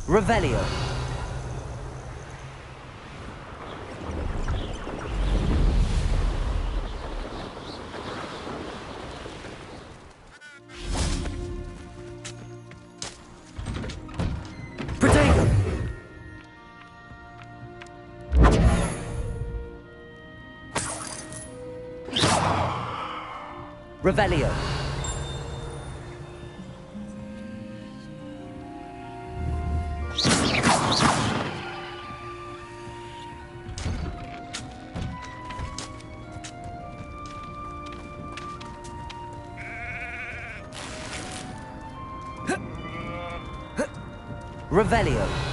Revelio. Protego. Revelio. Revelio.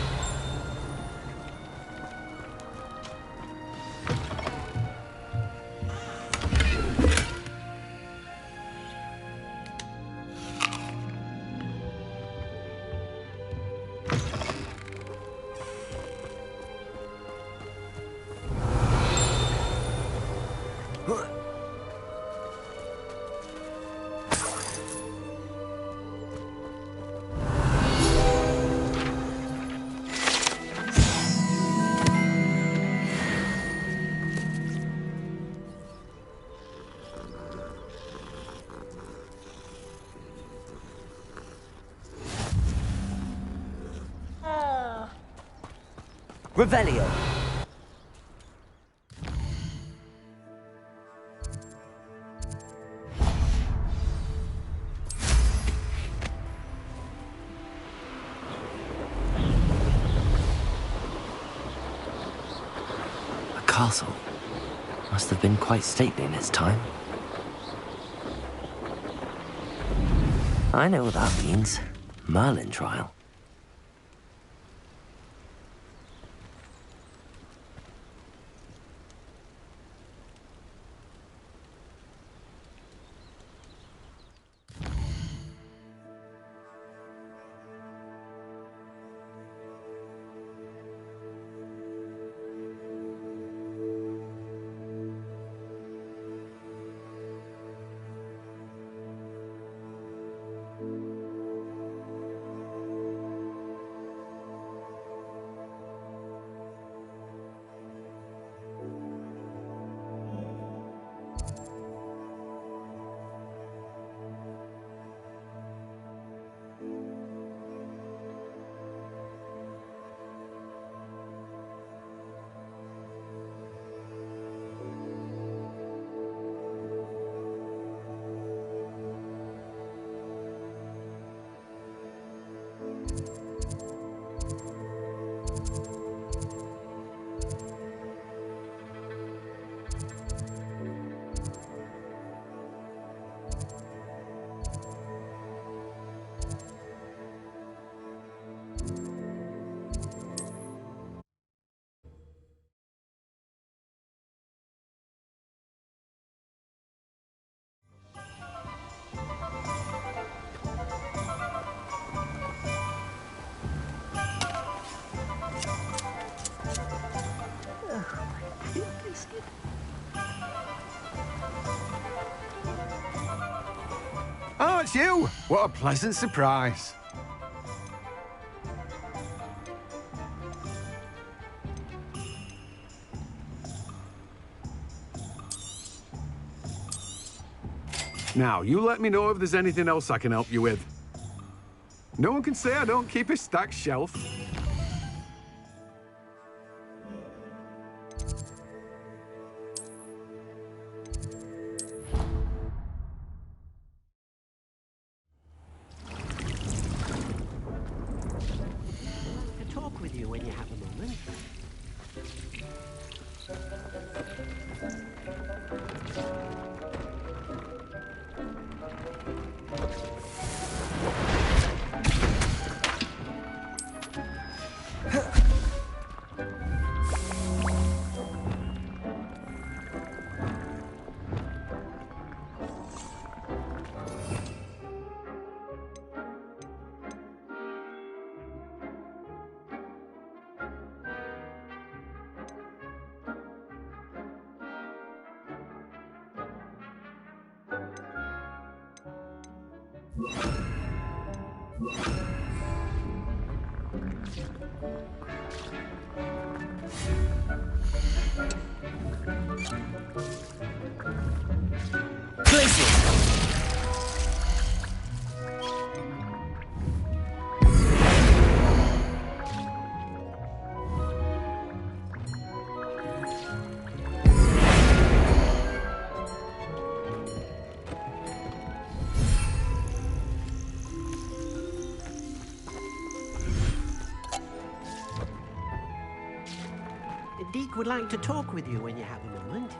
Revelio. A castle. Must have been quite stately in its time. I know what that means. Merlin trial. Oh, it's you! What a pleasant surprise. Now, you let me know if there's anything else I can help you with. No one can say I don't keep a stacked shelf. when you have a moment. Deke would like to talk with you when you have a moment.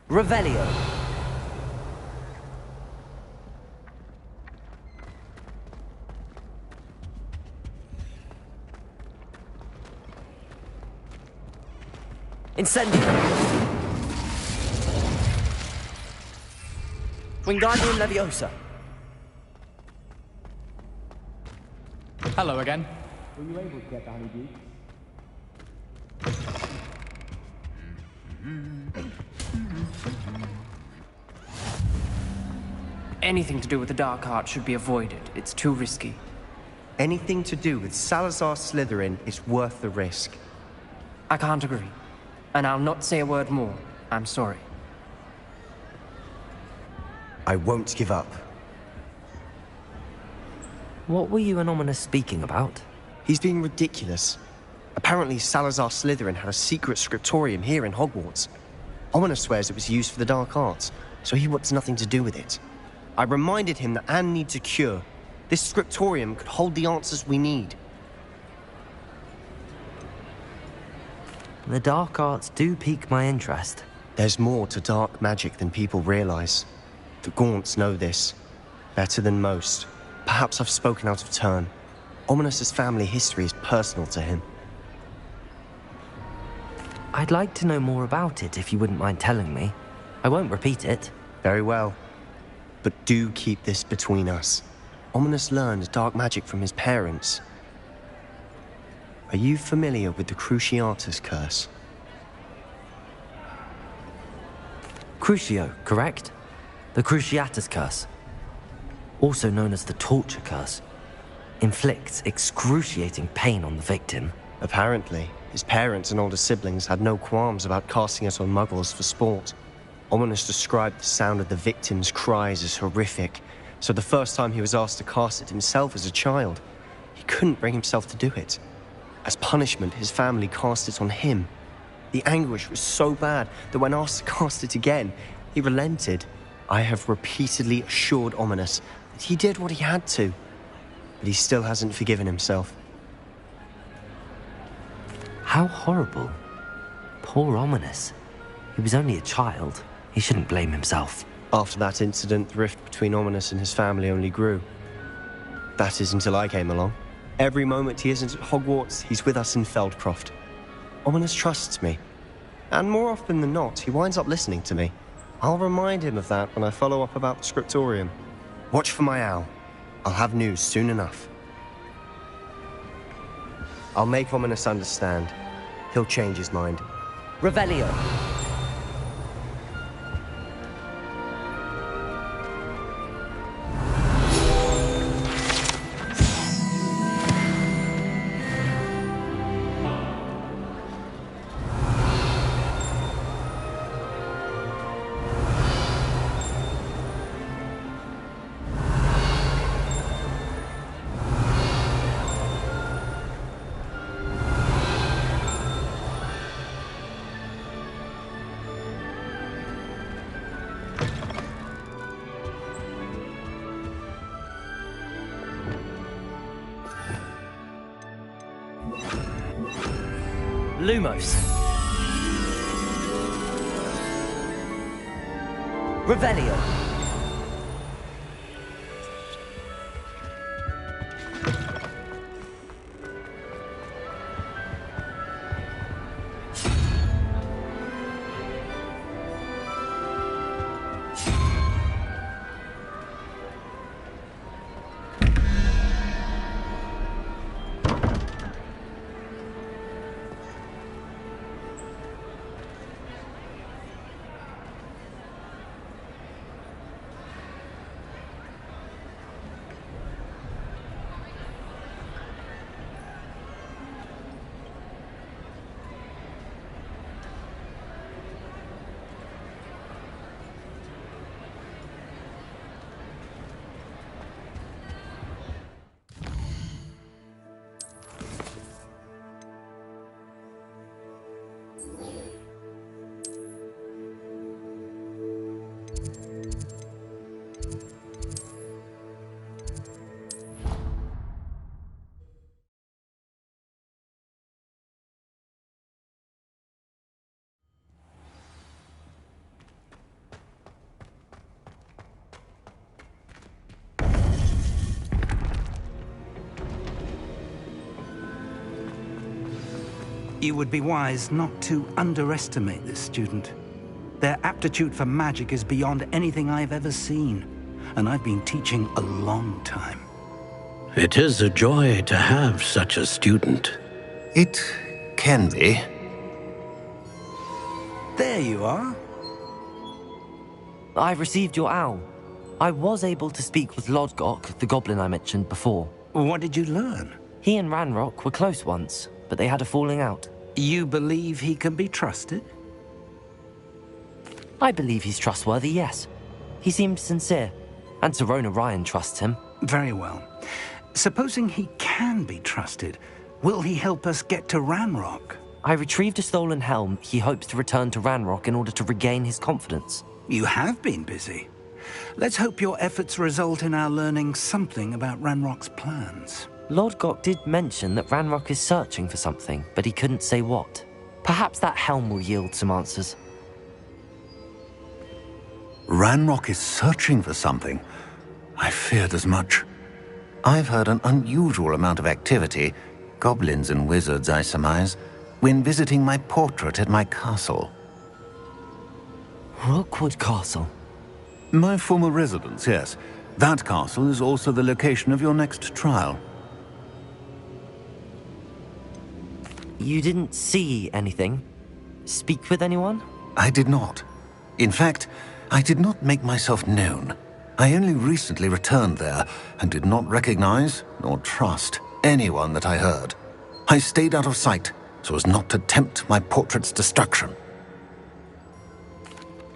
Revelio. Incendio. Wingardium Leviosa. Hello again. Anything to do with the dark art should be avoided. It's too risky. Anything to do with Salazar Slytherin is worth the risk. I can't agree. And I'll not say a word more. I'm sorry. I won't give up. What were you and Ominous speaking about? He's being ridiculous. Apparently Salazar Slytherin had a secret scriptorium here in Hogwarts. Ominous swears it was used for the dark arts, so he wants nothing to do with it. I reminded him that Anne needs a cure. This scriptorium could hold the answers we need. The dark arts do pique my interest. There's more to dark magic than people realize. The Gaunts know this. Better than most. Perhaps I've spoken out of turn. Ominous's family history is personal to him. I'd like to know more about it if you wouldn't mind telling me. I won't repeat it. Very well. But do keep this between us. Ominous learned dark magic from his parents. Are you familiar with the Cruciatus curse? Crucio, correct? The Cruciatus curse. Also known as the torture curse. Inflicts excruciating pain on the victim. Apparently, his parents and older siblings had no qualms about casting it on muggles for sport. Ominous described the sound of the victim's cries as horrific, so the first time he was asked to cast it himself as a child, he couldn't bring himself to do it. As punishment, his family cast it on him. The anguish was so bad that when asked to cast it again, he relented. I have repeatedly assured Ominous that he did what he had to, but he still hasn't forgiven himself. How horrible. Poor Ominous. He was only a child. He shouldn't blame himself. After that incident, the rift between Ominous and his family only grew. That is until I came along. Every moment he isn't at Hogwarts, he's with us in Feldcroft. Ominous trusts me. And more often than not, he winds up listening to me. I'll remind him of that when I follow up about the scriptorium. Watch for my owl. I'll have news soon enough. I'll make Ominous understand. He'll change his mind. Revelio. Lumos. Revelio. You would be wise not to underestimate this student. Their aptitude for magic is beyond anything I've ever seen, and I've been teaching a long time. It is a joy to have such a student. It can be. There you are. I received your owl. I was able to speak with Lodgok, the goblin I mentioned before. What did you learn? He and Ranrock were close once, but they had a falling out. You believe he can be trusted? I believe he's trustworthy, yes. He seemed sincere, and Sirona Ryan trusts him. Very well. Supposing he can be trusted, will he help us get to Ranrock? I retrieved a stolen helm he hopes to return to Ranrock in order to regain his confidence. You have been busy. Let's hope your efforts result in our learning something about Ranrock's plans. Lodgok did mention that Ranrock is searching for something, but he couldn't say what. Perhaps that helm will yield some answers. Ranrock is searching for something. I feared as much. I've heard an unusual amount of activity, goblins and wizards, I surmise, when visiting my portrait at my castle. Rookwood Castle? My former residence, yes. That castle is also the location of your next trial. You didn't see anything? Speak with anyone? I did not. In fact, I did not make myself known. I only recently returned there and did not recognize nor trust anyone that I heard. I stayed out of sight so as not to tempt my portrait's destruction.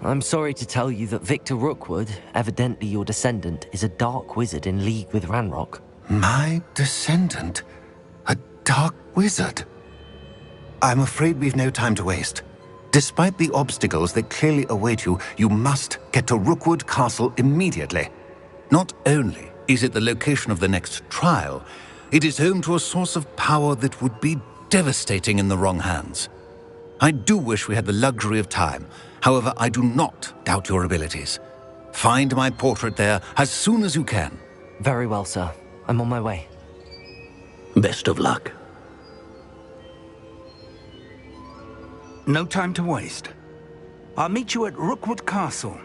I'm sorry to tell you that Victor Rookwood, evidently your descendant, is a dark wizard in league with Ranrock. My descendant? A dark wizard? I'm afraid we've no time to waste. Despite the obstacles that clearly await you, you must get to Rookwood Castle immediately. Not only is it the location of the next trial, it is home to a source of power that would be devastating in the wrong hands. I do wish we had the luxury of time. However, I do not doubt your abilities. Find my portrait there as soon as you can. Very well, sir. I'm on my way. Best of luck. No time to waste. I'll meet you at Rookwood Castle.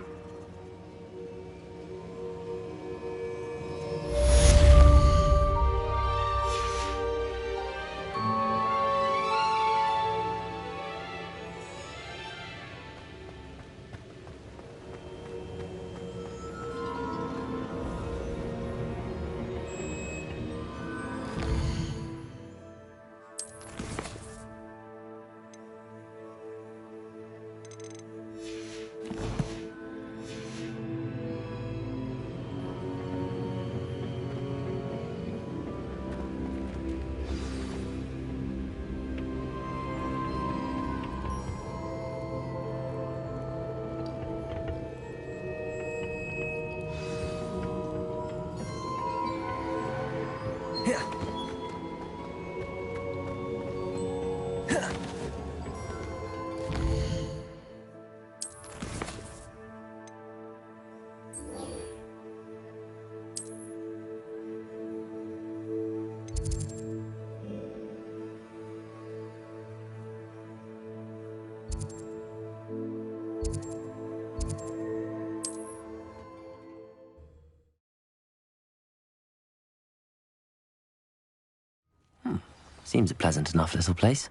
Seems a pleasant enough little place.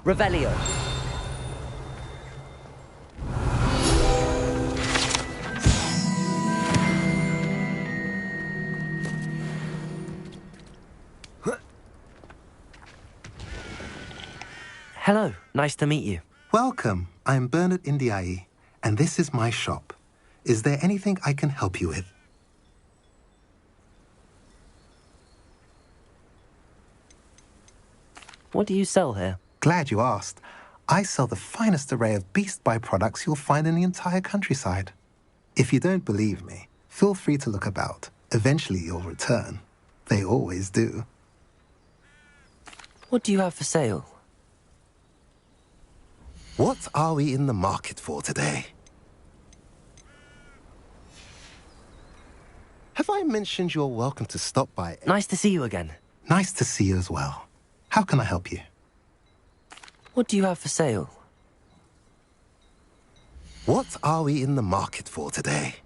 Revelio. Hello, nice to meet you. Welcome. I'm Bernard Indiai, and this is my shop. Is there anything I can help you with? What do you sell here? Glad you asked. I sell the finest array of Beast Buy products you'll find in the entire countryside. If you don't believe me, feel free to look about. Eventually you'll return. They always do. What do you have for sale? What are we in the market for today? Have I mentioned you're welcome to stop by? Nice to see you again. Nice to see you as well. How can I help you? What do you have for sale? What are we in the market for today?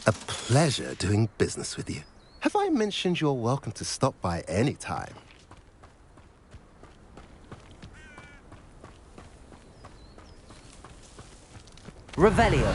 A pleasure doing business with you. Have I mentioned you're welcome to stop by any time? Revelio.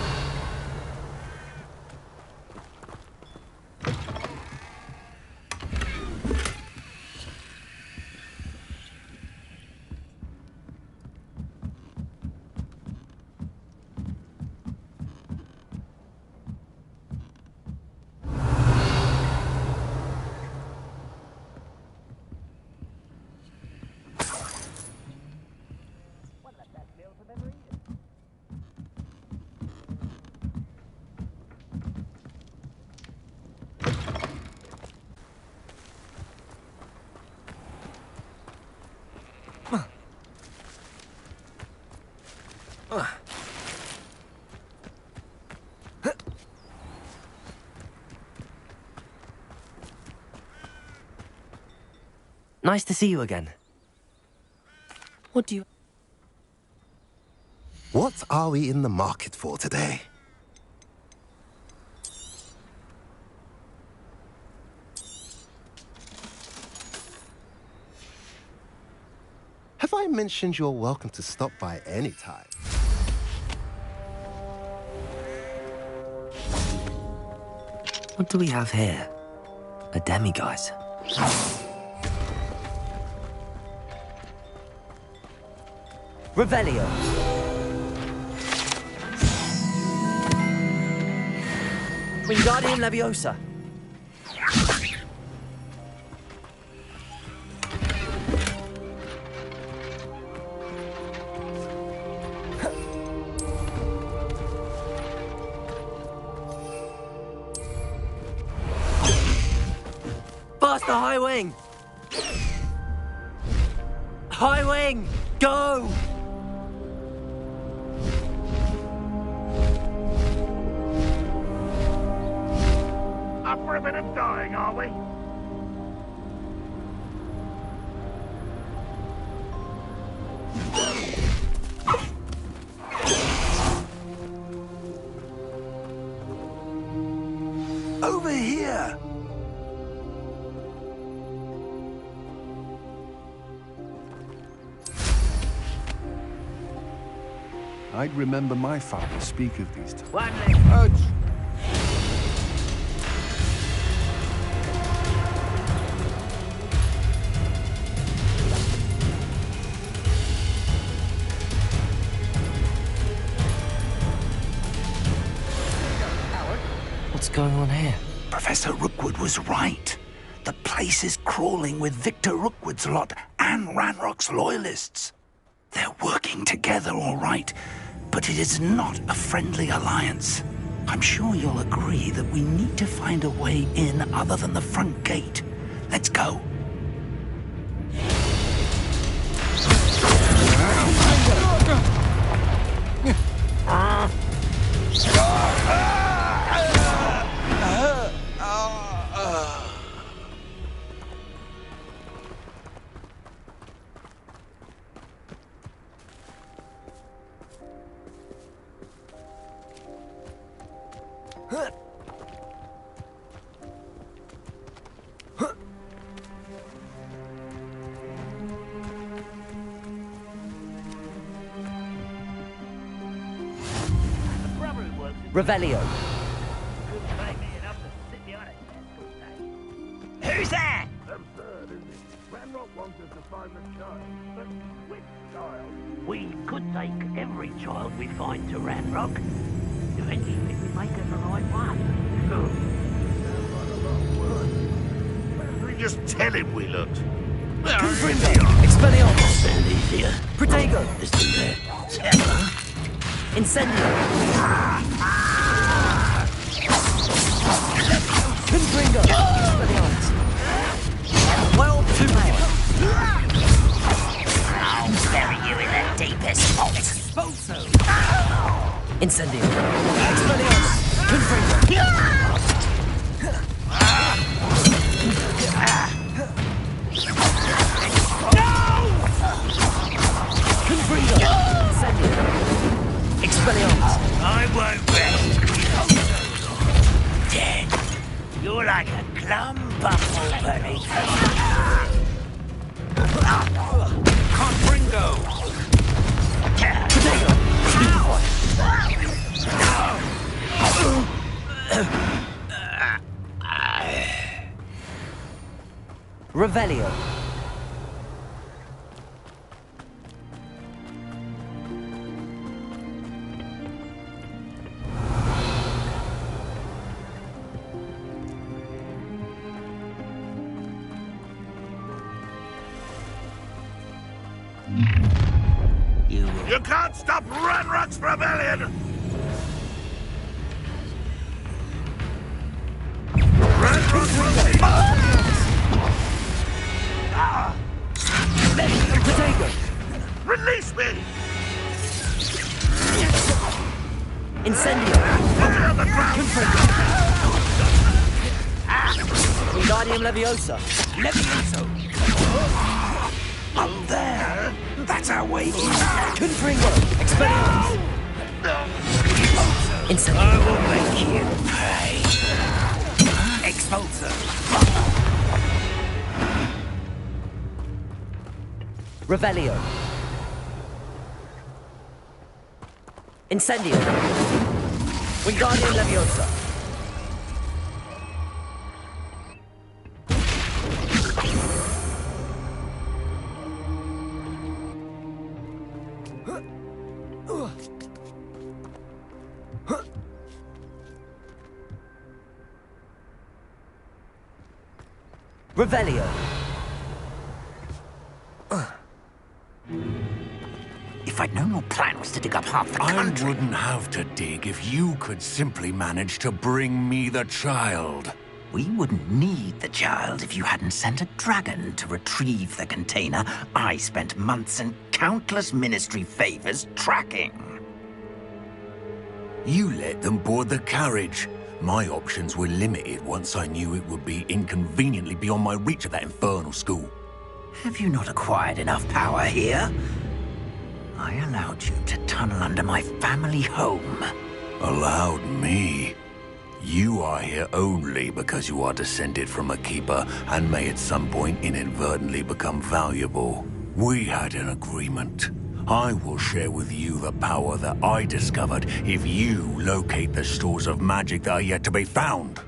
Nice to see you again. What do you... What are we in the market for today? Have I mentioned you're welcome to stop by any time? What do we have here? A demiguise. Revelio. Wingardium Leviosa. Faster, High Wing! High Wing, go! Up for a bit of dying, are we? Over here! I'd remember my father speak of these times. One leg. What's going on here? Professor Rookwood was right. The place is crawling with Victor Rookwood's lot and Ranrock's loyalists. They're working together, all right, but it is not a friendly alliance. I'm sure you'll agree that we need to find a way in other than the front gate. Let's go. Revelio. Who's that? Absurd, isn't it? Ranrock wants us to find the child, but which child? We could take every child we find to Ranrock. Eventually we make it the right one. Why don't we just tell him we looked? Expelliarmus. Easier. Protego. Isn't there? Incendio. Confringo. Expelliarmus. Well, two power. I'll bury you in the deepest vault. Expulso. Incendio. Expelliarmus. Confringo. Confringo! Incendio! Expelliarmus! I won't rest. Dead. You're like a clump-buckle beneath the Confringo! Revelio! You can't stop Ranrock's rebellion! Release me! Incendio! Wingardium Leviosa! Levioso! Up there? That's our way in. Confringo! Expelliarmus! Incendio! I will make you pay. Expulsor! Revelio! Incendio! Wingardium Leviosa! Revelio! If I'd known your plan was to dig up half the country... I wouldn't have to dig if you could simply manage to bring me the child. We wouldn't need the child if you hadn't sent a dragon to retrieve the container I spent months and countless ministry favors tracking. You let them board the carriage. My options were limited once I knew it would be inconveniently beyond my reach at that infernal school. Have you not acquired enough power here? I allowed you to tunnel under my family home. Allowed me? You are here only because you are descended from a keeper and may at some point inadvertently become valuable. We had an agreement. I will share with you the power that I discovered if you locate the stores of magic that are yet to be found.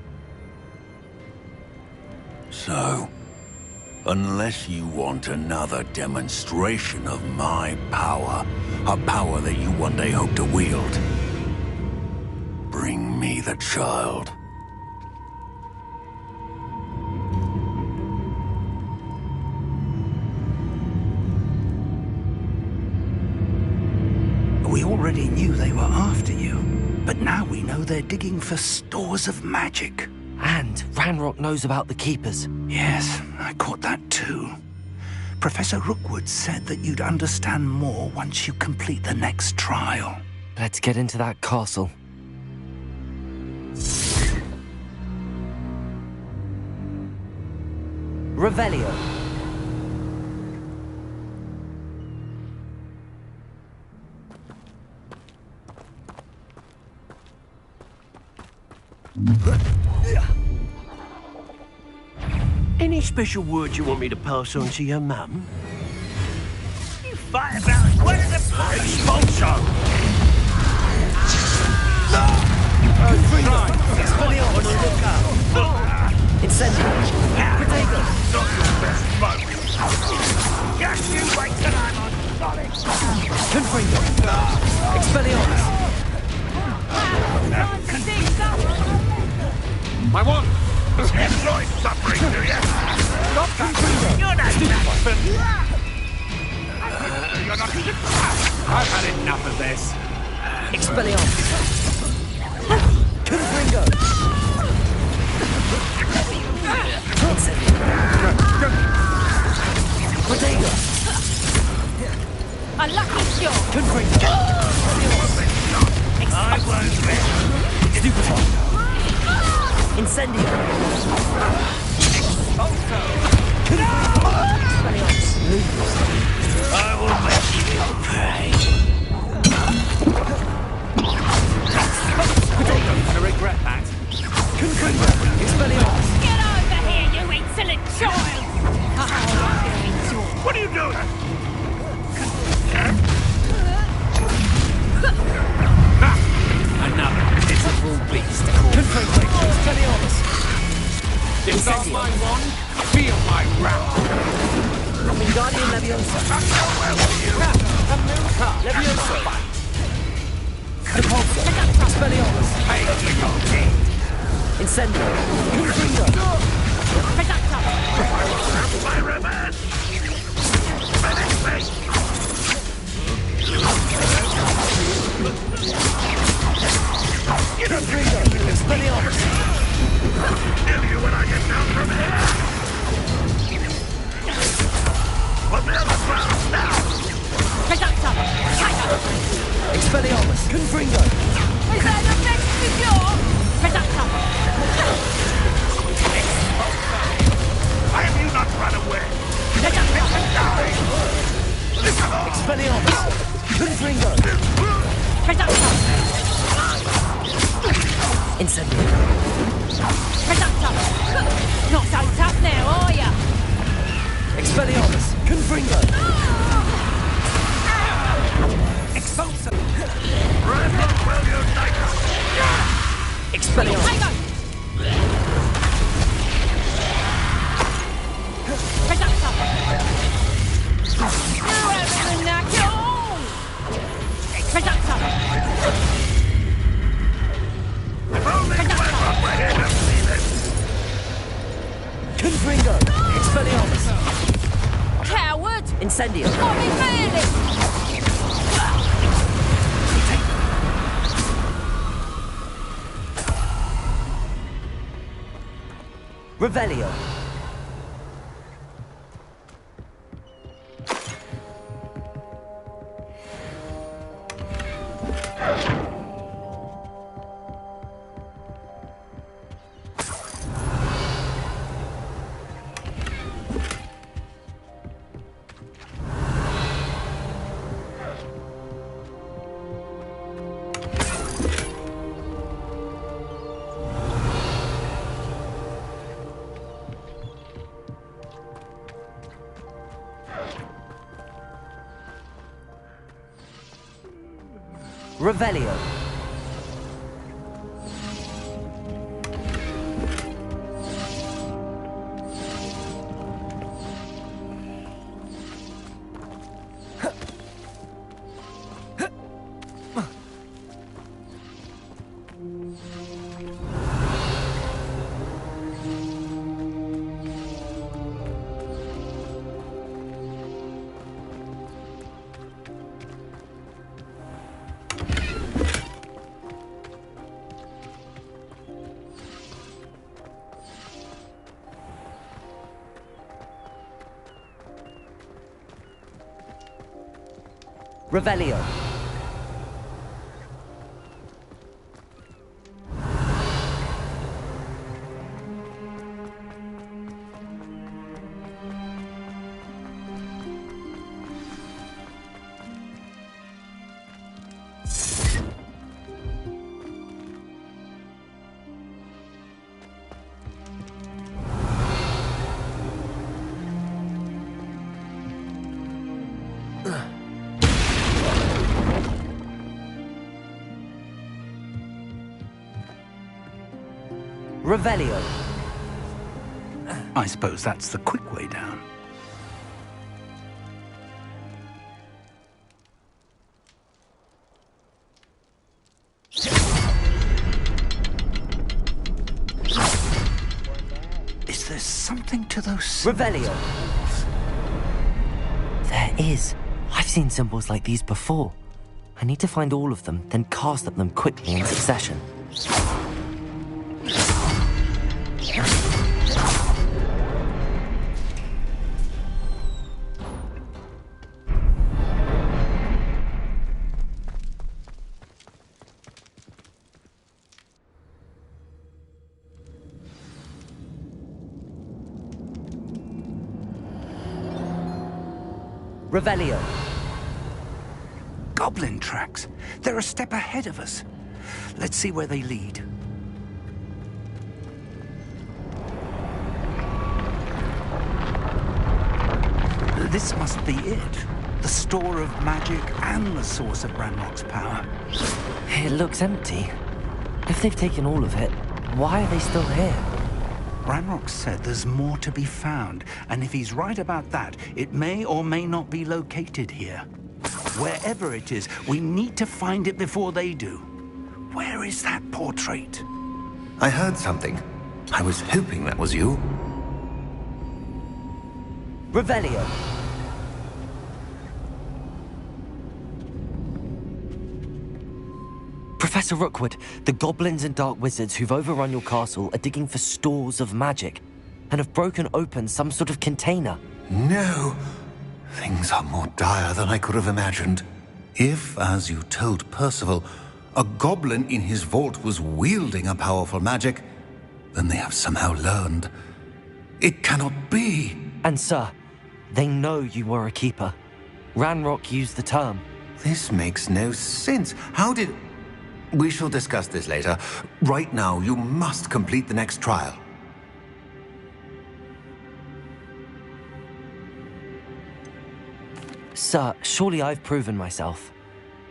So, unless you want another demonstration of my power, a power that you one day hope to wield, bring me the child. We already knew they were after you, but now we know they're digging for stores of magic. And Ranrock knows about the Keepers. Yes, I caught that too. Professor Rookwood said that you'd understand more once you complete the next trial. Let's get into that castle. Revelio! Any special words you want me to pass on to your mum? You fight about as well as a Expulsor! Confringo! Expelliarmus! On the lookout! Incendio! Protego! Not your best moment! Just you wait till I'm on solid! Confringo! Expelliarmus! My one! Enjoy suffering, do you? Stop Confringo! You're not You're not... I've had enough of this. Expelliarmus! Confringo! Incendio! Protego! A lucky shot! Confringo! I won't rest. Stupefy! Incendio! Confringo! Expelliarmus! I will make you pay. Incendio. Confringo. Reductor. My revenge! Finish me! Confringo. Expelliarmus. Kill you when I get down from here! Put me on the ground now! Reductor. Tiger. Expelliarmus. Confringo. Is that the best of your? Reductor. Why have you not run away? Reductor. Expelliarmus. Confringo. Reductor. Incendio. Reductor. Not so tough now, are ya? Expelliarmus. Confringo. Expulsor. Ranrock will unite us! Expelliarmus. Tiger. Reductor. You haven't knocked it all. Reductor. Only Ranrock were here to see this! Confringo. Expelliarmus. Coward. Incendio. Got me feeling. Revelio. Revelio. Revelio. Revelio. I suppose that's the quick way down. Is there something to those symbols? Revelio. There is. I've seen symbols like these before. I need to find all of them, then cast at them quickly in succession. Revelio. Goblin tracks. They're a step ahead of us. Let's see where they lead. This must be it. The store of magic and the source of Ranrock's power. It looks empty. If they've taken all of it, why are they still here? Ranrock said there's more to be found, and if he's right about that, it may or may not be located here. Wherever it is, we need to find it before they do. Where is that portrait? I heard something. I was hoping that was you. Revelio. Professor Rookwood, the goblins and dark wizards who've overrun your castle are digging for stores of magic and have broken open some sort of container. No. Things are more dire than I could have imagined. If, as you told Percival, a goblin in his vault was wielding a powerful magic, then they have somehow learned. It cannot be. And sir, they know you were a keeper. Ranrock used the term. This makes no sense. How did... We shall discuss this later. Right now, you must complete the next trial. Sir, surely I've proven myself.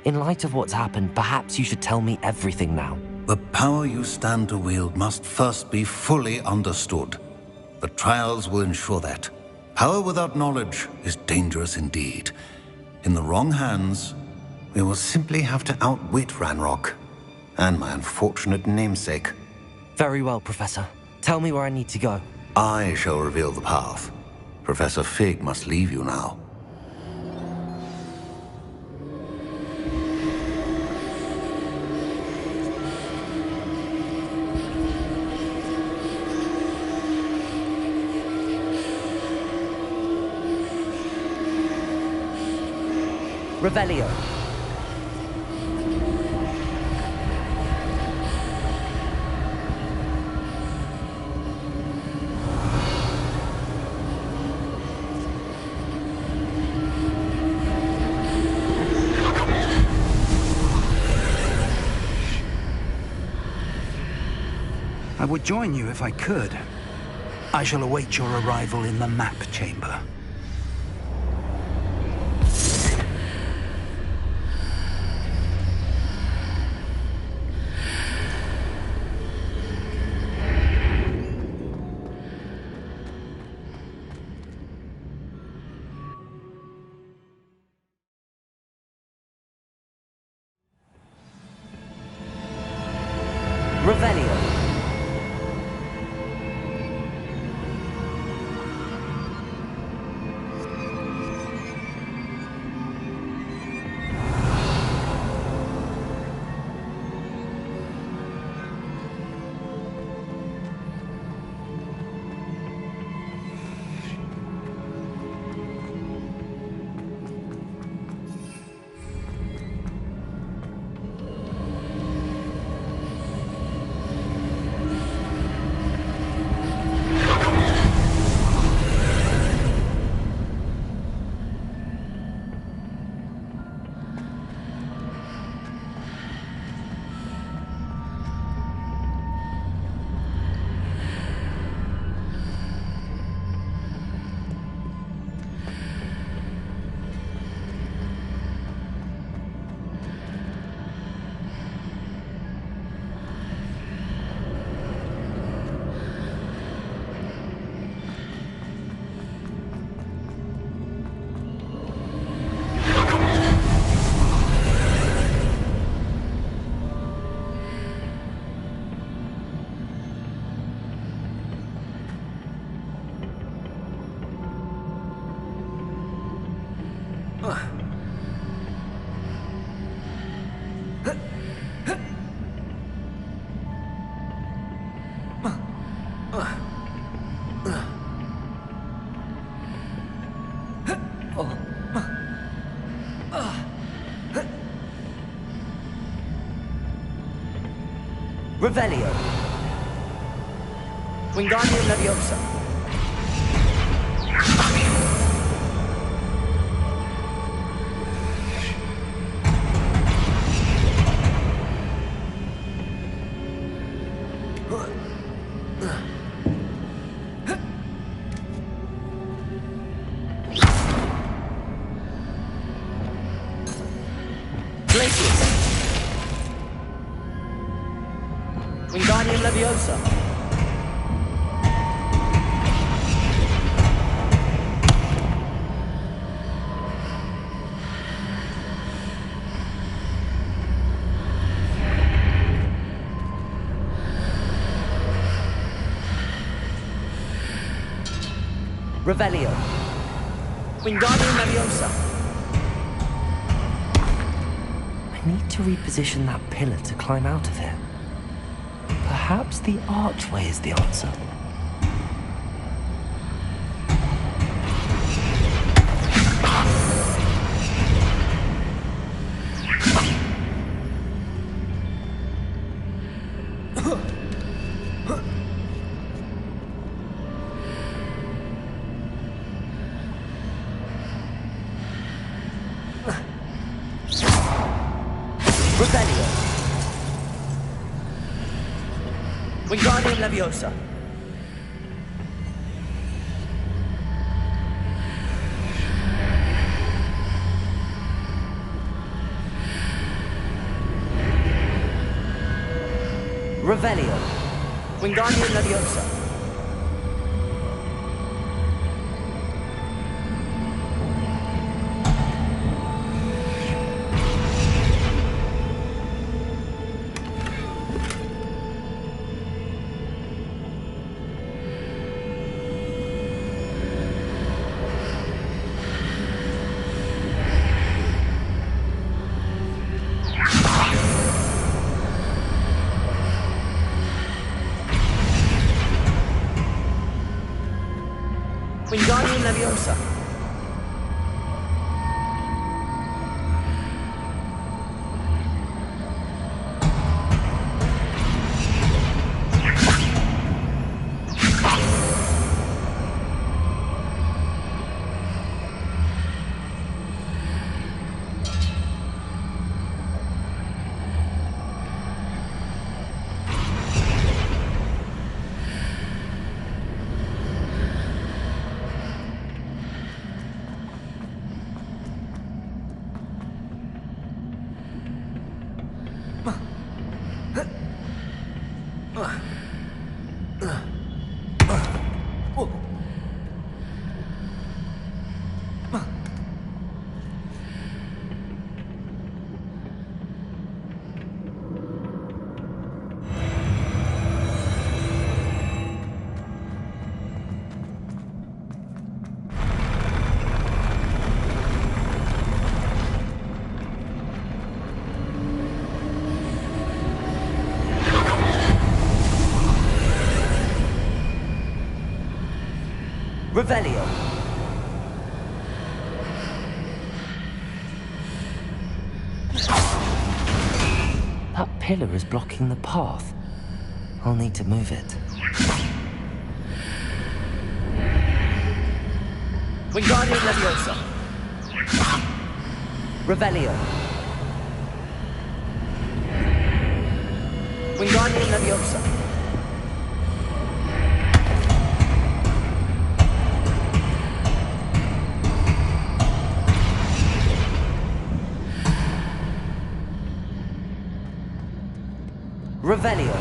In light of what's happened, perhaps you should tell me everything now. The power you stand to wield must first be fully understood. The trials will ensure that. Power without knowledge is dangerous indeed. In the wrong hands, we will simply have to outwit Ranrock and my unfortunate namesake. Very well, Professor. Tell me where I need to go. I shall reveal the path. Professor Fig must leave you now. Revelio. I would join you if I could. I shall await your arrival in the map chamber. Revelio. Revelio. Wingardium Leviosa. Wingardium Leviosa. Revelio. Wingardium Leviosa. I need to reposition that pillar to climb out of here. Perhaps the archway is the answer. Revelio. Wingardium Leviosa. Revelio. Wingardium Leviosa. Wingardium Leviosa. Revelio. That pillar is blocking the path. I'll need to move it. Wingardium Leviosa. Revelio. Wingardium Leviosa. Revelio.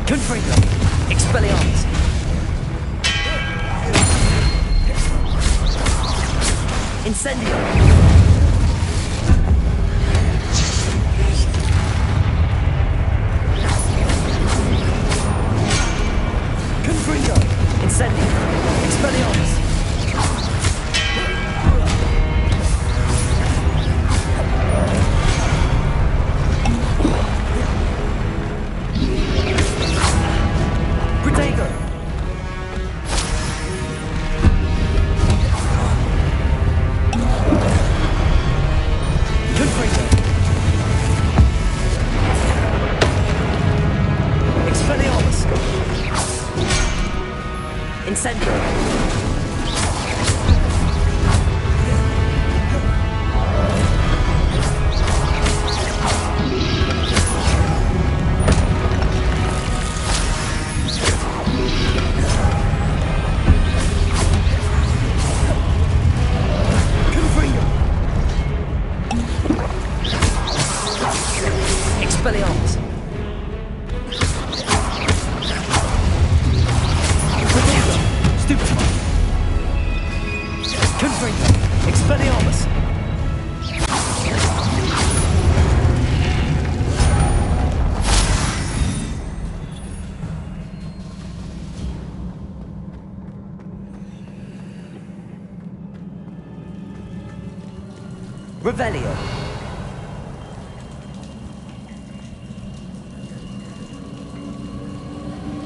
Confringo. Expelliarmus. Incendio. Incendio. Expelliarmus. Protego. Confringo. Expelliarmus. Incendio. Confringo. Expelliarmus. Revelio.